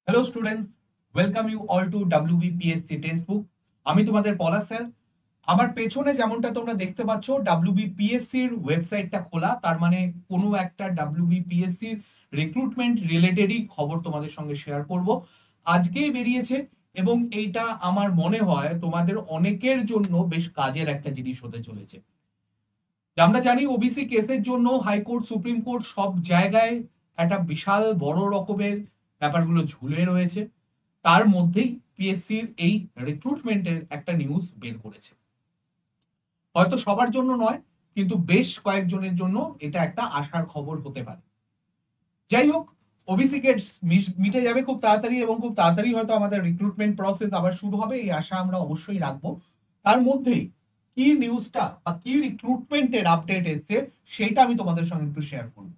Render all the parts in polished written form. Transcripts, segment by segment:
Hello students, welcome you all to WBPSC text book. আমি তোমাদের পলাশ sir. আমার পেছনে যেমনটা তোমরা দেখতে পাচ্ছ, WBPSCর ওয়েবসাইটটা খোলা, তার মানে কোনো একটা WBPSCর রিক্রুটমেন্ট রিলেটেডই খবর তোমাদের সঙ্গে শেয়ার করব। আজকেই বেরিয়েছে এবং এইটা আমার মনে হয় তোমাদের অনেকের জন্য বেশ কাজের একটা জিনিস হতে চলেছে। আমরা জানি ওবিসি কেসের জন্য হাইকোর্ট, সুপ্রিম কোর্ট সব জায়গায় একটা বিশাল বড় রকমের ব্যাপারগুলো ঝুলে রয়েছে। তার মধ্যেই পিএসসির এই রিক্রুটমেন্টের একটা নিউজ বের করেছে। হয়তো সবার জন্য নয়, কিন্তু বেশ কয়েকজনের জন্য এটা একটা আশার খবর হতে পারে। যাই হোক, ওবিসি কেস মিটে যাবে খুব তাড়াতাড়ি এবং খুব তাড়াতাড়ি হয়তো আমাদের রিক্রুটমেন্ট প্রসেস আবার শুরু হবে, এই আশা আমরা অবশ্যই রাখবো। তার মধ্যেই কি নিউজটা বা কি রিক্রুটমেন্টের আপডেট এসছে সেটা আমি তোমাদের সঙ্গে একটু শেয়ার করব।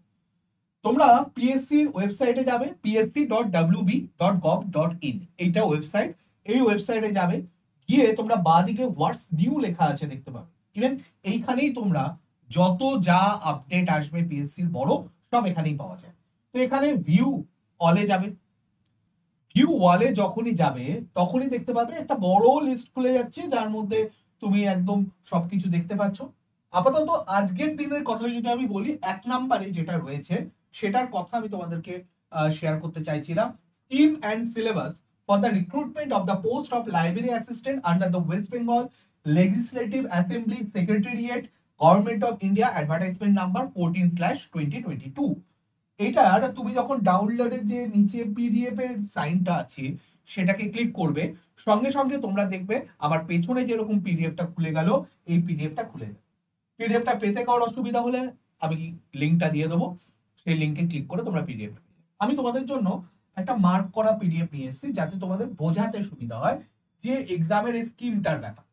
তোমরা পিএসসির ওয়েবসাইটে যাবে, psc.wb.gov.in, এইটা ওয়েবসাইট। এই ওয়েবসাইটে যাবে, গিয়ে তোমরা বাঁদিকে হোয়াটস নিউ লেখা আছে দেখতে পাবে। ইভেন এইখানেই তোমরা যত যা আপডেট আসবে পিএসসির বড়, সব এখানেই পাওয়া যায়। তো এখানে ভিউ অলে যাবে। ভিউ ওয়ালে যখনই যাবে তখনই দেখতে পাবে একটা বড় লিস্ট খুলে যাচ্ছে, যার মধ্যে তুমি একদম সবকিছু দেখতে পাচ্ছ। আপাতত আজকের দিনের কথা যদি আমি বলি, 1 নম্বরে যেটা রয়েছে সেটার কথা আমি তোমাদেরকে শেয়ার করতে চাইছিলাম। Scheme and syllabus for the recruitment of the post of library assistant under the West Bengal legislative assembly secretariat, government of India, advertisement number 14/2022। এটা তুমি যখন ডাউনলোডের যে নিচে পিডিএফ এর সাইনটা আছে সেটাকে ক্লিক করবে, সঙ্গে সঙ্গে তোমরা দেখবে আমার পেছনে যেরকম পিডিএফটা খুলে গেল, এই পিডিএফটা খুলে যাবে। পিডিএফটা পেতে কারোর অসুবিধা হলে আমি লিঙ্কটা দিয়ে দেবো, সেই লিঙ্কে ক্লিক করে তোমরা পিডিএফ। আমি তোমাদের জন্য একটা মার্ক করা পিডিএফ নিয়ে এসেছি, যাতে তোমাদের বোঝাতে সুবিধা হয় যে এক্সামের স্কিমটার ব্যাপার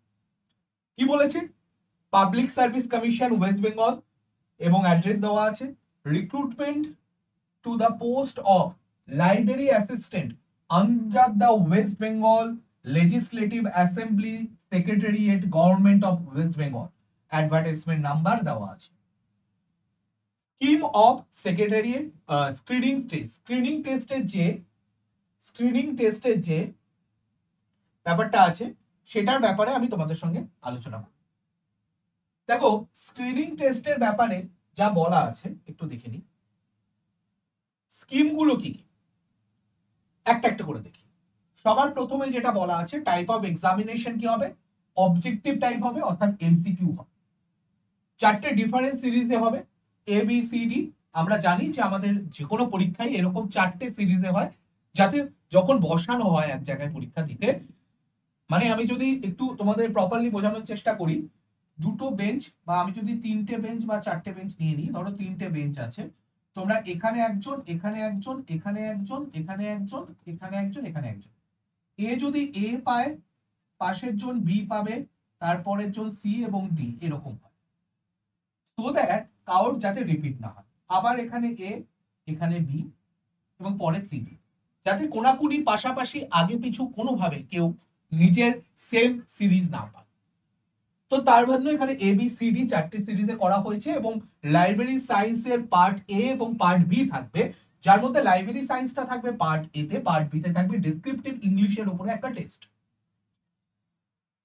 কি বলেছে। Public service commission West Bengal এবং অ্যাড্রেস দেওয়া আছে। Recruitment to the post of library assistant under the West Bengal Legislative Assembly Secretariat, Government of West Bengal, advertisement number দেওয়া আছে। স্কিম অফ সেক্রেটারিয়েট স্ক্রিনিং টেস্টের যে ব্যাপারটা আছে সেটার ব্যাপারে আমি তোমাদের সঙ্গে আলোচনা করব। দেখো, স্ক্রিনিং টেস্টের ব্যাপারে যা বলা আছে একটু দেখে নিই। স্কিমগুলো কি কি একটা একটা করে দেখি। সবার প্রথমে যেটা বলা আছে, টাইপ অফ এক্সামিনেশন কি হবে, অবজেক্টিভ টাইপ হবে, অর্থাৎ এমসিকিউ হবে। 4টে ডিফারেন্ট সিরিজে হবে, এ বি সি ডি। আমরা জানি যে আমাদের যে কোনো পরীক্ষায় এরকম 4টে সিরিজে হয়, যাতে যখন বসানো হয় এক জায়গায় পরীক্ষা দিতে, মানে আমি যদি একটু তোমাদের প্রপারলি বোঝানোর চেষ্টা করি, দুটো বেঞ্চ বা আমি যদি 3টে বেঞ্চ বা 4টে বেঞ্চ নিয়ে নিই, ধরো 3টে বেঞ্চ আছে, তোমরা এখানে একজন, এখানে একজন, এখানে একজন, এখানে একজন, এখানে একজন, এখানে একজন। এ যদি এ পায়, পাশের জন বি পাবে, তারপরের জন সি এবং ডি, এরকম হয়, সো দ্যাট কাউর যাতে রিপিট না হয়। আবার এখানে এ, এখানে বি এবং পরে সি ডি, যাতে কোনাকুনি পাশাপাশি আগে পিছু কোনোভাবে কেউ নিজের সেম সিরিজ না পায়। তো তার জন্য এখানে এ বি সি ডি 4টে সিরিজে করা হয়েছে এবং লাইব্রেরি সায়েন্সের পার্ট এ এবং পার্ট বি থাকবে, যার মধ্যে লাইব্রেরি সায়েন্সটা থাকবে পার্ট এ তে, পার্ট বি তে থাকবে ডেসক্রিপটিভ ইংলিশের উপরে একটা টেস্ট।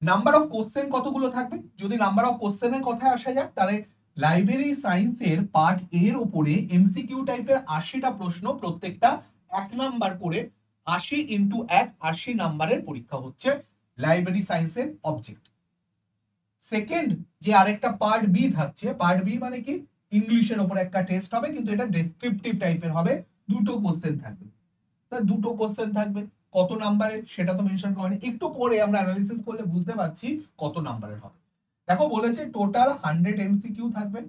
নাম্বার অফ কোশ্চেন কতগুলো থাকবে, যদি নাম্বার অফ কোশ্চেনের কথায় আসা যাক, তাহলে লাইব্রেরি সায়েন্সের পার্ট এর উপরে এমসিকিউ টাইপের 80টা প্রশ্ন, প্রত্যেকটা 1 নাম্বার করে, 80 × 1 80 নাম্বারের পরীক্ষা হচ্ছে লাইব্রেরি সায়েন্সের অবজেক্ট। সেকেন্ড যে আরেকটা পার্ট বি থাকছে, পার্ট বি মানে কি, ইংলিশের উপর একটা টেস্ট হবে, কিন্তু এটা ডেসক্রিপটিভ টাইপের হবে, 2টো কোশ্চেন থাকবে। তা 2টো কোশ্চেন থাকবে, কত নাম্বারের সেটা তো মেনশন করেনি, একটু পরে আমরা অ্যানালিসিস করলে বুঝতে পারছি কত নাম্বারের হবে। দেখো বলেছে টোটাল 100 এমসিকিউ থাকবে,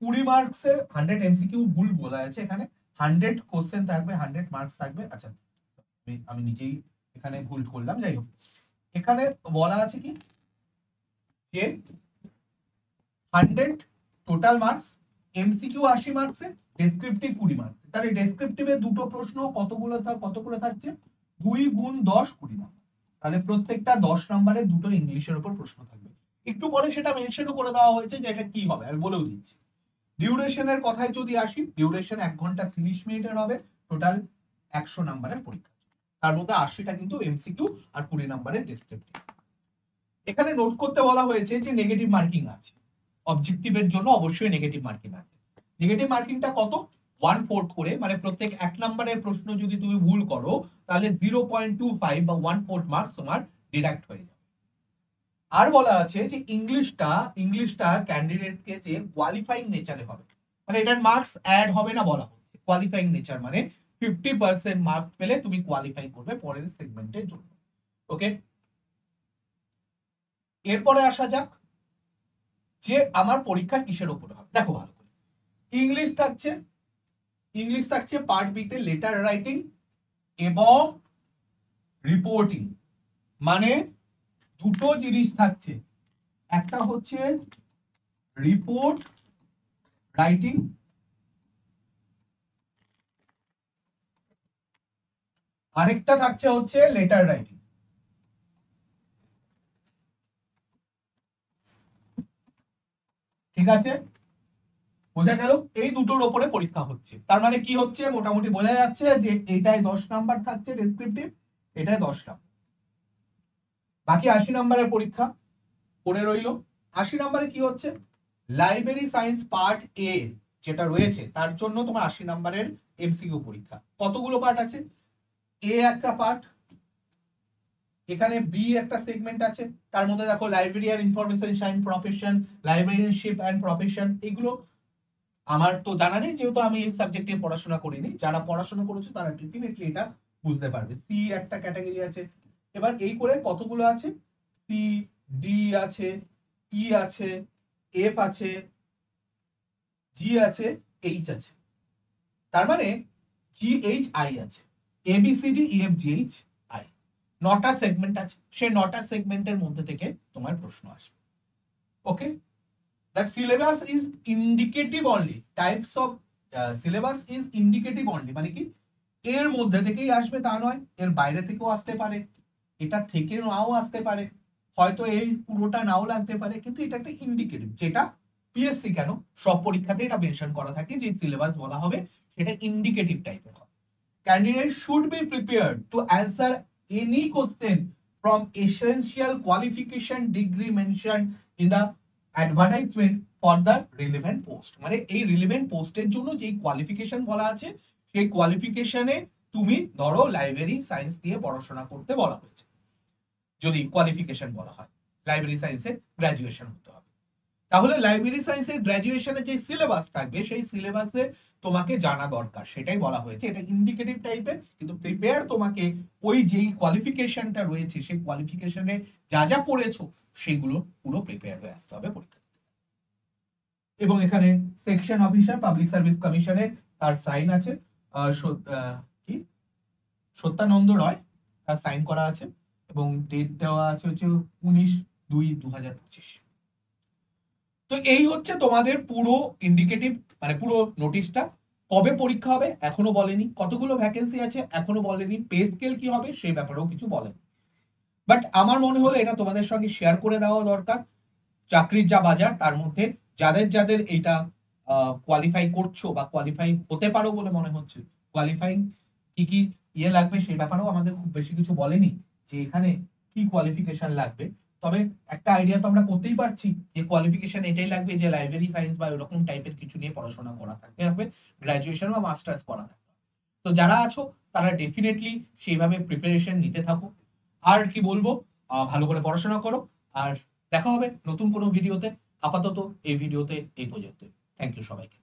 20 মার্কসের 100 এমসিকিউ, ভুল বলা আছে এখানে, 100 কোশ্চেন থাকবে, 100 মার্কস থাকবে। আচ্ছা, আমি নিজেই এখানে ভুল করলাম, যাই হোক, এখানে বলা আছে কি যে 100 টোটাল মার্কস, এমসিকিউ 80 মার্কসে, ডেসক্রিপটিভ 20 মার্কস। তাহলে ডেসক্রিপটিভে 2টো প্রশ্ন কতগুলো থাকছে, 2 × 10 20 নাম্বার। তাহলে প্রত্যেকটা 10 নম্বরের 2টো ইংলিশের উপর প্রশ্ন থাকবে। একটু পরে সেটা মেনশনও করে দেওয়া হয়েছে যে এটা কি হবে, আমি বলেও দিচ্ছি। ডিউরেশনের কথায় যদি আসি, ডিউরেশন 1 ঘন্টা 30 মিনিটের হবে, টোটাল 100 নাম্বারের পরীক্ষা। তার মধ্যে 80টা কিন্তু এমসিকিউ আর 20 নম্বরের ডেসক্রিপটিভ। এখানে নোট করতে বলা হয়েছে যে নেগেটিভ মার্কিং আছে, অবজেক্টিভের জন্য অবশ্যই নেগেটিভ মার্কিং আছে। নেগেটিভ মার্কিংটা কত? 1/4 করে, মানে প্রত্যেক 1 নম্বরের প্রশ্ন যদি তুমি ভুল করো তাহলে 0.25 বা 1/4 মার্কস তোমার ডিডাক্ট হয়ে যাবে। আর বলা আছে যে ইংলিশটা ক্যান্ডিডেটকে যে কোয়ালিফাইং নেচারে হবে, মানে এটার মার্কস অ্যাড হবে না বলা হচ্ছে। কোয়ালিফাইং নেচার মানে 50% মার্কস পেলে তুমি কোয়ালিফাই করবে পরের সেগমেন্টের জন্য। ওকে, এরপরে আসা যাক যে আমার পরীক্ষা কিসের উপর হবে। দেখো ভালো করে, ইংলিশ থাকছে পার্ট বি তে লেটার রাইটিং এবং রিপোর্টিং, মানে দুটো জিনিস থাকছে, একটা হচ্ছে রিপোর্ট রাইটিং, আরেকটা থাকছে হচ্ছে লেটার রাইটিং। ঠিক আছে, বোঝা গেল? এই দুটোর উপরে পরীক্ষা হচ্ছে। তার মানে কি হচ্ছে, মোটামুটি বোঝা যাচ্ছে যে এটাই 10 নাম্বার থাকছে ডেসক্রিপটিভ, এটাই 10 নাম্বার, বাকি 80 নাম্বারের পরীক্ষা পড়ে রইল। 80 নাম্বারে কি হচ্ছে, লাইব্রেরি সায়েন্স পার্ট এ যেটা রয়েছে তার জন্য তোমার 80 নাম্বারের এমসিকিউ পরীক্ষা। কতগুলো পার্ট আছে? এ একটা পার্ট, এখানে বি একটা সেগমেন্ট আছে, তার মধ্যে দেখো librarian information science profession, librarianship and profession, এগুলো আমার তো জানা নেই যেহেতু আমি এই সাবজেক্টে পড়াশোনা করিনি। যারা পড়াশোনা করেছে তারা ডেফিনেটলি এটা বুঝতে পারবে। সি একটা ক্যাটাগরি আছে। এবার এই করে কতগুলো আছে, সি, ডি আছে, ই আছে, এফ আছে, জি আছে, এইচ আছে, তার মানে জি এইচ আই আছে, A B C D E F G H I, 9টা সেগমেন্ট আছে। সেই 9টা সেগমেন্টের মধ্যে থেকে তোমার প্রশ্ন আসবে। ওকে, the syllabus is indicative only, types of syllabus is indicative only, মানে কি এর মধ্যে থেকেই আসবে তা নয়, এর বাইরে থেকেও আসতে পারে, এটা থেকে নাও আসতে পারে, হয়তো এই পুরোটা নাও লাগতে পারে, কিন্তু এটা একটা ইন্ডিকেটিভ, যেটা পিএসসি কেন সব পরীক্ষাতে এটা মেনশন করা থাকে যে সিলেবাস বলা হবে সেটা ইন্ডিকেটিভ টাইপের হবে। Candidate should be prepared two answer any question from essential qualification degree mention in the advertisement for the relevant post, মানে এই রিলেভেন্ট পোস্টের জন্য যেই কোয়ালিফিকেশন বলা আছে সেই কোয়ালিফিকেশনে তুমি ধরো লাইব্রেরি সায়েন্স দিয়ে পড়াশোনা করতে বলা হয়েছে, যদি কোয়ালিফিকেশন বলা হয় লাইব্রেরি সায়েন্সে গ্র্যাজুয়েশন হতে হবে, তাহলে লাইব্রেরি সায়েন্সের গ্র্যাজুয়েশনের যে সিলেবাস থাকবে সেই সিলেবাসে তোমাকে জানা দরকার, সেটাই বলা হয়েছে। এটা ইন্ডিকেটিভ টাইপের, কিন্তু প্রিপেয়ার তোমাকে ওই যেই কোয়ালিফিকেশনটা রয়েছে সেই কোয়ালিফিকেশনে যা যা পড়েছো সেগুলো পুরো প্রিপেয়ার হয়ে আসতে হবে পরীক্ষা। এবং এখানে সেকশন অফিসার পাবলিক সার্ভিস কমিশনের তার সাইন আছে, কি সত্যানন্দ রয়, তার সাইন করা আছে এবং ডেট দেওয়া আছে হচ্ছে 19/2/2025। তো এই হচ্ছে তোমাদের পুরো ইন্ডিকেটিভ, মানে পুরো নোটিশটা। কবে পরীক্ষা হবে এখনো বলেনি, কতগুলো ভ্যাকেন্সি আছে এখনো বলেনি, পে স্কেল কি হবে সেই ব্যাপারেও কিছু বলেনি। বাট আমার মনে হলো এটা তোমাদের সঙ্গে শেয়ার করে দেওয়া দরকার। চাকরির যা বাজার, তার মধ্যে যাদের যাদের এইটা কোয়ালিফাই করছো বা কোয়ালিফাই হতে পারো বলে মনে হচ্ছে, কোয়ালিফাইং কি কি ইয়ে লাগবে সেই ব্যাপারেও আমাদের খুব বেশি কিছু বলেনি যে এখানে কি কোয়ালিফিকেশন লাগবে। তবে একটা আইডিয়া তো আমরা করতেই পারছি যে কোয়ালিফিকেশন এটাই লাগবে যে লাইব্রেরি সায়েন্স বা এরকম টাইপের কিছু নিয়ে পড়াশোনা করা থাকতে হবে, গ্র্যাজুয়েশন বা মাস্টার্স করা থাকতে হবে। তো যারা আছো তারা ডেফিনেটলি সেইভাবে প্রিপারেশন নিতে থাকো। আর কি বলবো, ভালো করে পড়াশোনা করো, আর দেখা হবে নতুন কোনো ভিডিওতে। আপাতত এই ভিডিওতে এই পর্যন্ত। থ্যাংক ইউ সবাইকে।